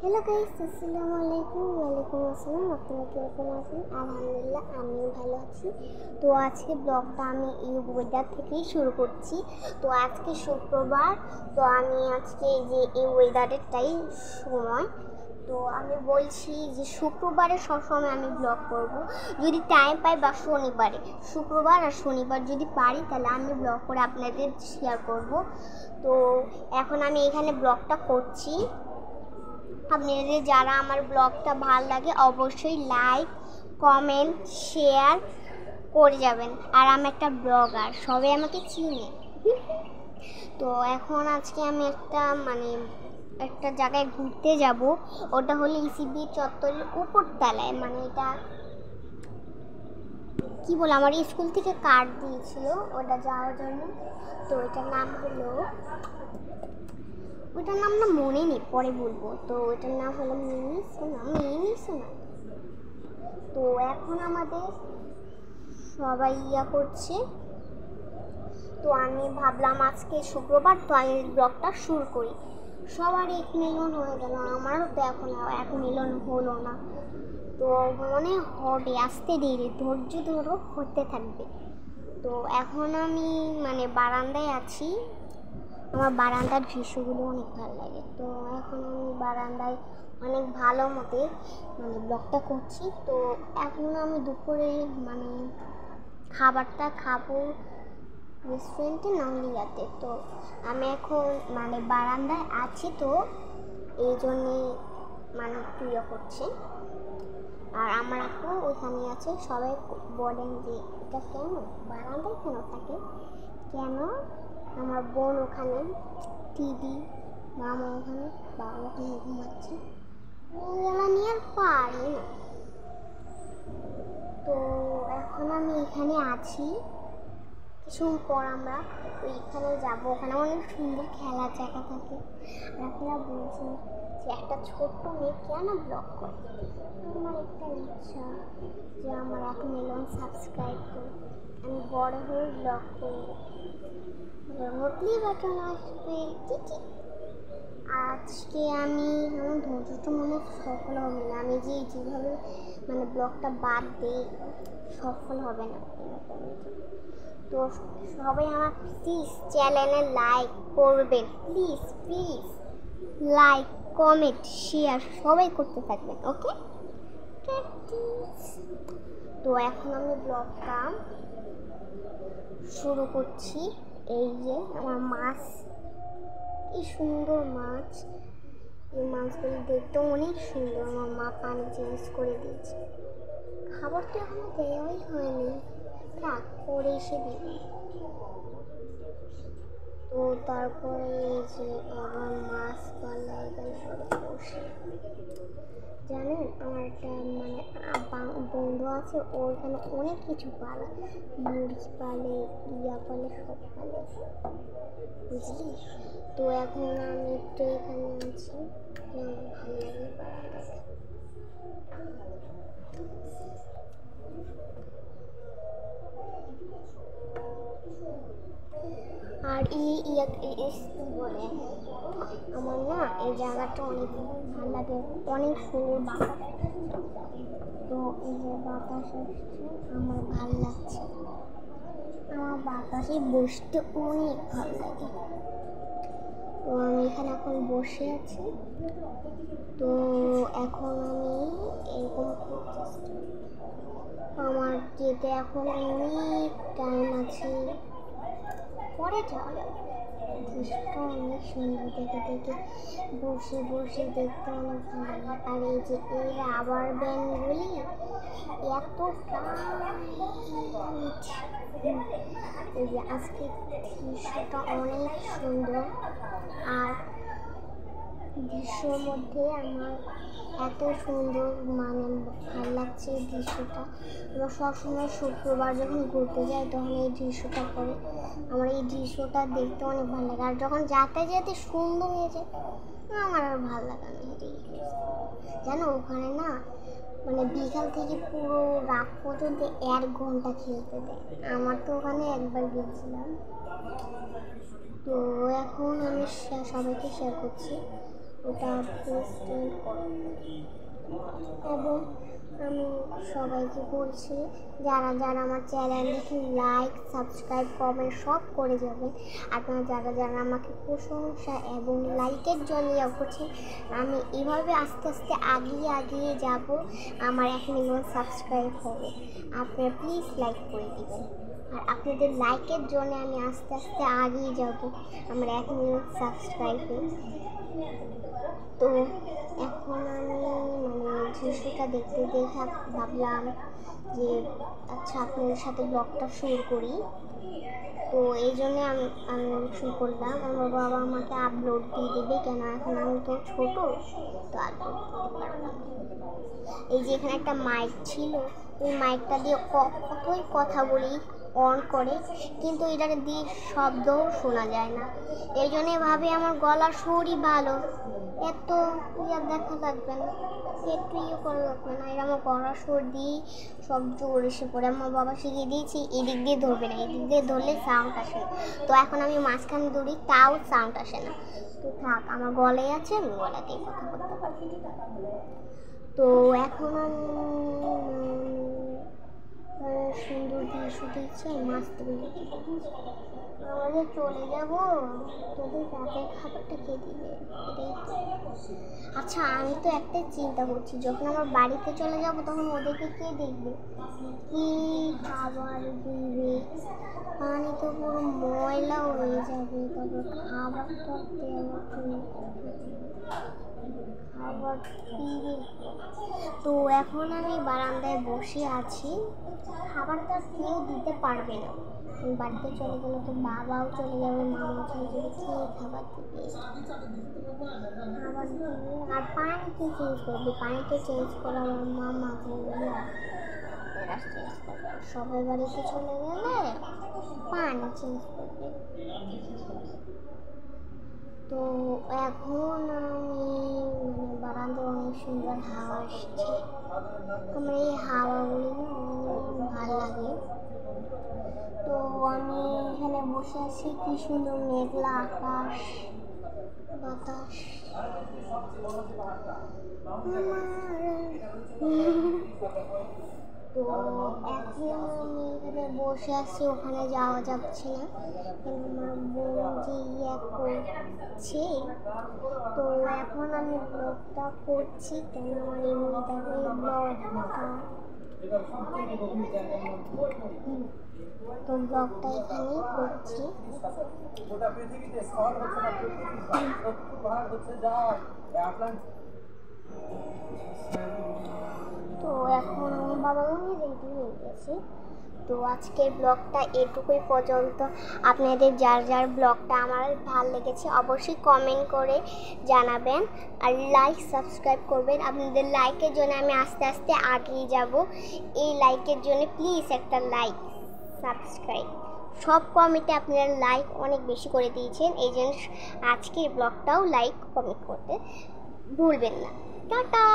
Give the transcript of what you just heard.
Hello guys, আসসালামু আলাইকুম। ওয়ালাইকুম আসসালাম। আপনারা কীরকম আছেন? আলহামদুলিল্লাহ, আমিও ভালো আছি। তো আজকে ব্লগটা আমি এই ওয়েদার থেকেই শুরু করছি। তো আজকে শুক্রবার, তো আমি আজকে এই ওয়েদারেরটাই সময়। তো আমি বলছি যে শুক্রবারে সবসময় আমি ব্লগ করব, যদি টাইম পাই, বা শনিবারে, শুক্রবার আর শনিবার যদি পারি তাহলে আমি ব্লগ করে আপনাদের শেয়ার করব। তো এখন আমি এখানে ব্লগটা করছি। আপনাদের যারা আমার ব্লগটা ভালো লাগে অবশ্যই লাইক, কমেন্ট, শেয়ার করে যাবেন। আর আমি একটা ব্লগার, সবাই আমাকে চিনে। তো এখন আজকে আমি একটা জায়গায় ঘুরতে যাব। ওটা হলো ইসিবি চত্বরের উপরতলায়, এটা কি বলে, আমার স্কুল থেকে কার্ড দিয়েছিল ওটা যাওয়ার জন্য। তো ওইটার নাম না মনে নেই, পরে বলবো। তো ওইটার নাম হলো মিনি সোনা। তো এখন আমাদের সবাই করছে। তো আমি ভাবলাম আজকে শুক্রবার, তো আমি ব্লগটা শুরু করি। সবার এক মিলন হয়ে গেল, আমারও তো এখন এক মিলন হলো না। তো মনে হবে আস্তে ধীরে, ধৈর্য ধরো, হতে থাকবে। তো এখন আমি বারান্দায় আছি। আমার বারান্দার দৃশ্যগুলো অনেক ভালো লাগে। তো এখন আমি বারান্দায় অনেক ভালো মতে ব্লগটা করছি। তো এখন আমি দুপুরে খাবারটা খাবো রেস্টুরেন্টে নলিয়াতে। তো আমি এখন বারান্দায় আছি, তো এই জন্যে একটু করছে। আর আমার আপু ওখানে আছে। সবাই বলেন যে এটা কেন বারান্দায় কেন থাকে, কেন? আমার বোন ওখানে টিভি, মামা ওখানে, বাবা ওখানে ঘুমাচ্ছে। ওগুলো নিয়ে আর পারি না। তো এখন আমি এখানে আছি। কিছুক্ষণ পর আমরা ওইখানে যাবো। ওখানে অনেক সুন্দর খেলার জায়গা থাকে। আর আপনারা বলছেন যে একটা ছোট্ট মেয়ে কেন ব্লগ করে। আমার একটা ইচ্ছা যে আমার 1 মিলিয়ন সাবস্ক্রাইব করে আমি বড় হয়ে ব্লগ করব, নোটলি বাটন আসবে। আজকে আমি আমার ধৈর্যটা সফল হবে না। আমি যেভাবে ব্লগটা বাদ দিই, সফল হবে না। তো সবাই আমার প্লিজ চ্যানেলে লাইক করবেন, প্লিজ লাইক, কমেন্ট, শেয়ার সবাই করতে থাকবেন, ওকে? তো এখন আমি ব্লগটা শুরু করছি। এই যে আমার মাছ, কি সুন্দর মাছ। এই মাছগুলো দেখতে অনেক সুন্দর। আমার মা পানি চেঞ্জ করে দিয়েছে। খাবার তো এখনো দেওয়াই হয়নি, থাক, পরে এসে দিবি। তো তারপরে এই যে আবার মাছ পাল্লা এখানে বসে। জানেন, আমার একটা বন্ধু আছে, ও এখানে অনেক কিছু পালে, মুরগি পালে, পালে, সব পালে, বুঝলি? তো এখন আমি একটু এখানে আছি, ভালো লাগে বারান্দাতে। আর বলে আমার না এই জায়গাটা অনেক ভালো লাগে, অনেক সুন্দর বাতাস। তো এই যে বাতাস আসছে, আমার ভালো লাগছে। আমার বাতাসে বসতে অনেক ভালো লাগে। তো আমি এখানে এখন বসে আছি। তো এখন আমি এরকম করতেছি। আমার যেতে এখন অনেক টাইম আছে, পরে যাওয়া যাবে। দৃশ্যটা অনেক সুন্দর, দেখে বসে দেখতে অনেক ভালো লাগে। আর এই যে এই রাবার ব্যান্ডগুলি এত এই যে আজকে দৃশ্যটা অনেক সুন্দর। আর দৃশ্যর মধ্যে আমার এত সুন্দর ভালো লাগছে এই দৃশ্যটা। আমরা সবসময় শুক্রবার যখন ঘুরতে যাই তখন এই দৃশ্যটা করে আমার এই দৃশ্যটা দেখতে অনেক ভালো লাগে। আর যখন যাতে সুন্দর হয়ে যায়, আমার আর ভালো লাগে না। জানো, ওখানে না বিকাল থেকে পুরো রাত পর্যন্ত 1 ঘন্টা খেলতে দেয়। আমার তো ওখানে একবার গিয়েছিলাম। তো এখন আমি সবাইকে শেয়ার করছি। এটা প্লিজ চেঞ্জ করুন। এবং আমি সবাইকে বলছি, যারা যারা আমার চ্যানেলটি লাইক, সাবস্ক্রাইব, কমেন্ট সব করে যাবেন। আপনারা যারা যারা আমাকে প্রশংসা এবং লাইকের জন্য করছেন, আমি এভাবে আস্তে আস্তে আগিয়ে যাব। আমার 1 মিলিয়ন সাবস্ক্রাইব হবে। আপনারা প্লিজ লাইক করে দিবেন। আর আপনাদের লাইকের জন্য আমি আস্তে আস্তে আগিয়ে যাব আমার 1 মিলিয়ন সাবস্ক্রাইবে। তো এখন আমি দৃশ্যটা দেখতে ভাবলাম যে আচ্ছা আপনাদের সাথে ব্লগটা শুরু করি। তো এই জন্যে আমি শুরু করলাম। আমার বাবা আমাকে আপলোড দিয়ে দেবে, কেন এখন আমি তো ছোটো, তো আপলোড দিতে পারবো না। এই যে এখানে একটা মাইক ছিল, ওই মাইকটা দিয়ে কতই কথা বলি অন করে, কিন্তু এটাকে দিয়ে শব্দও শোনা যায় না। এই জন্যে ভাবে আমার গলার সুরই ভালো, এত দেখা লাগবে না, একটু করা লাগবে না। এটা আমার গলার সুর দিয়ে সব জোর এসে পড়ে। আমার বাবা শিখিয়ে দিয়েছি এদিক দিয়ে ধরবে না, এদিক দিয়ে ধরলে সাউন্ড আসে না। তো এখন আমি মাঝখানে ধরি, তাও সাউন্ড আসে না। তো থাক, আমার গলায় আছে, আমি গলাতেই কথা বলতে পারি। তো এখন আমি সুন্দর দৃশ্য দেখছি, মাছ তুলে আমাদের চলে যাব। তোদের রাতের খাবারটা কে দিবে? এটাই। আচ্ছা, আমি তো একটাই চিন্তা করছি, যখন আমার বাড়িতে চলে যাব তখন ওদেরকে কে দেখবে, কি খাবার দিবে? পানি তো পুরো ময়লা হয়ে যাবে, তারপর খাবারটা খাবার দিবে। তো এখন আমি বারান্দায় বসে আছি, খাবারটা কেউ দিতে পারবে না। বাড়িতে চলে গেলে তো বাবাও চলে যাবে, মামাও চলে যাবে, কে খাবার দিবে? খাবার দিবে আর পানিকে চেঞ্জ করবে। পানিকে চেঞ্জ করা আমার মামা চেঞ্জ করবে। সবাই বাড়িতে চলে গেলে পানি চেঞ্জ করবে। তো এখন আমি বারান্দায় অনেক সুন্দর হাওয়া আসছে। আমার এই হাওয়াগুলি অনেক ভালো লাগে। তো আমি এখানে বসে আছি, কি সুন্দর মেঘলা আকাশ, বাতাস। তো এখন আমি এখানে বসে আছি, ওখানে যাওয়া যাচ্ছে না, আমার বোন যে করছে। তো এখন আমি ব্লগটা করছি, কেন আমার এমনিটাকে ব্লগটা, তো ব্লগটা এখানেই করছি। তো এখন আমি বাবা রেডি হয়ে গেছি। তো আজকের ব্লগটা এটুকুই পর্যন্ত। আপনাদের যার যার ব্লগটা আমার ভালো লেগেছে অবশ্যই কমেন্ট করে জানাবেন, আর লাইক সাবস্ক্রাইব করবেন। আপনাদের লাইকের জন্য আমি আস্তে আস্তে আগিয়ে যাব। এই লাইকের জন্য প্লিজ একটা লাইক, সাবস্ক্রাইব, সব কমেন্টে আপনারা লাইক অনেক বেশি করে দিয়েছেন, এই জন্য আজকের ব্লগটাও লাইক কমেন্ট করতে ভুলবেন না। টাটা।